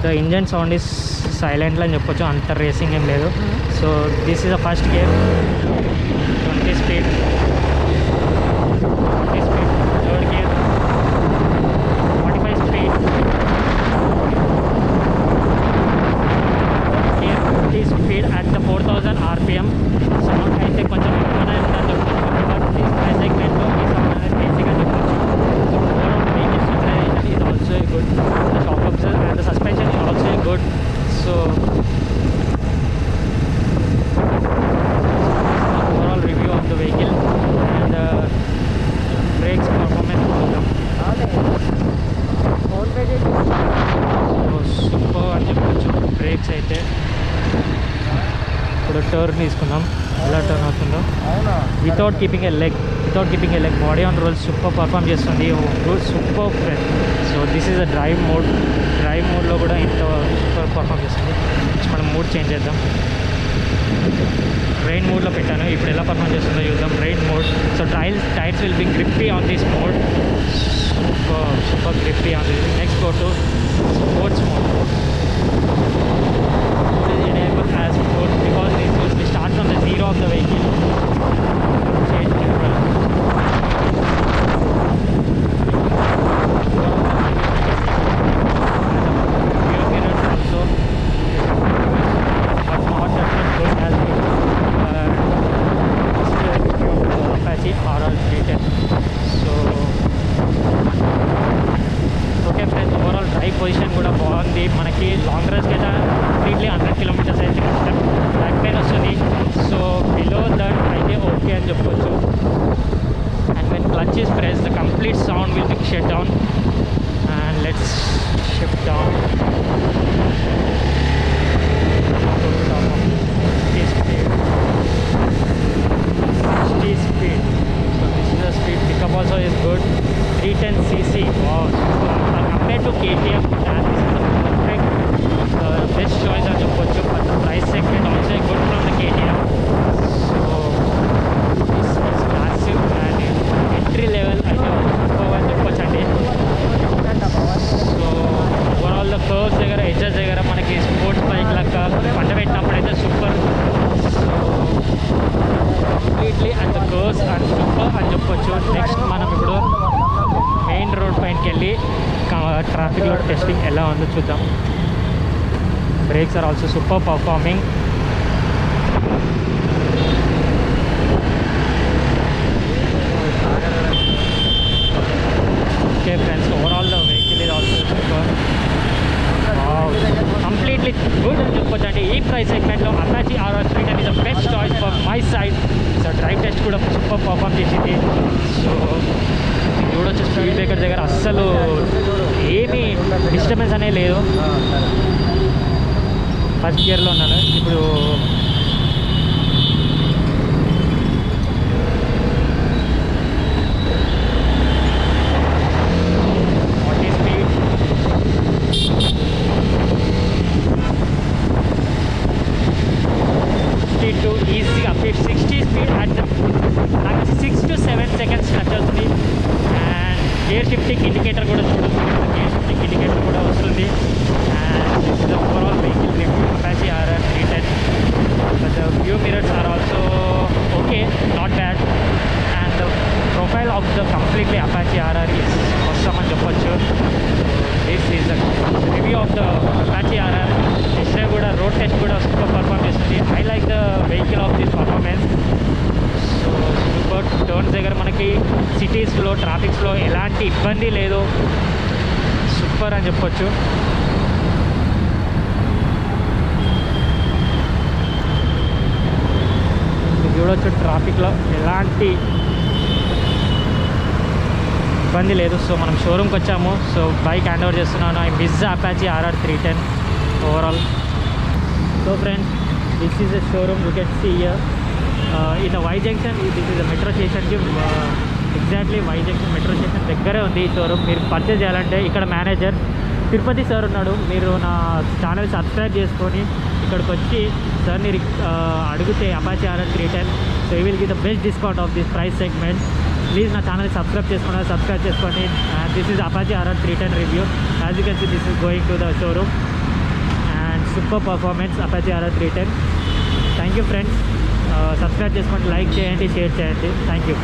the engine sound is silent అని చెప్పొచ్చు, అంత రేసింగ్ ఏం లేదు. So this is the first gear, 20 speed, 20 speed, third gear 45 speed, gear 50 speed at the 4000 rpm. Sound అయితే కొంచెం ఎక్కువనే ఉందని చెప్పొచ్చు, బట్ దిస్ ప్రైస్ సెగ్మెంట్లో ఈ సౌండ్ అనేది బేసిక్గా చెప్పొచ్చు. So overall vehicle stabilization is also good, the shock absorber and the suspension is also good. So overall review of the vehicle and brakes performance program. So super అని చెప్పొచ్చు. Breaks అయితే ఇప్పుడు turn తీసుకుందాం, ఎలా turn అవుతుందో. Without keeping a leg body on roll super perform చేస్తుంది, super friend. So this is the drive మోడ్లో కూడా ఇంత సూపర్ పర్ఫామ్ చేస్తుంది. మనం మూడ్ చేంజ్ చేద్దాం, రైన్ మోడ్లో పెట్టాను, ఇప్పుడు ఎలా పర్ఫామ్ చేస్తుందో చూద్దాం. Rain mode, so tyres will be grippy on this mode, super grippy on this. Next go to sports mode. Enable as sport because we start from the zero of the vehicle. Change neutral. Rear mirrors also, but not that much good as Apache RR310. So okay friends, overall drive position కూడా బాగుంది. మనకి long రేంజ్కి అయితే completely 100 kilometers అయితే కష్టం, back pain వస్తుంది. So below that అయితే okay అని చెప్పొచ్చు. And when clutch is press the complete sound will be shut down. And let's shift down speed. So this is the speed pickup also is good, 310cc. Wow, compared to KTM, and this is the perfect best choice అని చెప్పొచ్చు. But the price segment also good from the KTM. So this is massive and entry level అయితే super అని చెప్పొచ్చు అండి. So overall the curves దగ్గర, edges దగ్గర మనకి sports bike లాగా పంట పెట్టినప్పుడు అయితే super. So completely and the curves and super అని చెప్పొచ్చు. నెక్స్ట్ మనం ఇప్పుడు మెయిన్ రోడ్ పైనకి వెళ్ళి ట్రాఫిక్లో టెస్టింగ్ ఎలా ఉందో చూద్దాం. Brakes are also super performing. Okay friends, overall the vehicle is also super, completely good అని చెప్పొచ్చు అంటే. ఈ ప్రైస్ సెగ్మెంట్లో Apache RR310 is the best choice for my side. So drive test కూడా సూపర్ పర్ఫామ్ చేసింది. సో చూడొచ్చు, speed breaker దగ్గర అస్సలు ఏమీ డిస్టర్బెన్స్ అనేది లేదు. ఫస్ట్ గేర్లో ఉన్నాను ఇప్పుడు. ఈజీగా 60 స్పీడ్ అట్ నాకు 6 to 7 seconds టచ్ అవుతుంది. అండ్ గేర్ షిఫ్టింగ్ ఇండికేటర్ కూడా చూడొచ్చు, గేర్ షిఫ్టింగ్ ఇండికేటర్ కూడా వస్తుంది. And this is the overall vehicle review Apache RR310. But the view mirrors are also okay, not bad. And the profile of the completely Apache RR is awesome అని చెప్పొచ్చు. This is the review of the Apache RR. Test drive కూడా, road test కూడా super perform చేస్తుంది. I like the vehicle of this performance. So super turns దగ్గర మనకి సిటీస్లో, ట్రాఫిక్స్లో ఎలాంటి ఇబ్బంది లేదు, సూపర్ అని చెప్పొచ్చు. చూడొచ్చు, ట్రాఫిక్లో ఎలాంటి ఇబ్బంది లేదు. సో మనం షోరూమ్కి వచ్చాము. సో బైక్ హ్యాండ్ ఓవర్ చేస్తున్నాను. I miss Apache RR310 overall. So friends, this is a showroom. You can see here in the Y junction. This is a metro station కి exactly Y junction metro station దగ్గరే ఉంది ఈ showroom. మీరు purchase చేయాలంటే ఇక్కడ manager Tirupati sir ఉన్నాడు. మీరు నా ఛానల్ సబ్స్క్రైబ్ చేసుకొని ఇక్కడికి వచ్చి సార్ని అడిగితే Apache RR310, so you will give the best discount of this price segment. Please నా ఛానల్ సబ్స్క్రైబ్ చేసుకోండి. This is Apache RR310 review. As you can see, this is going to the showroom. Super performance Apache RR310. Thank you friends. Subscribe చేసుకోండి, like చేయండి, share చేయండి. Thank you.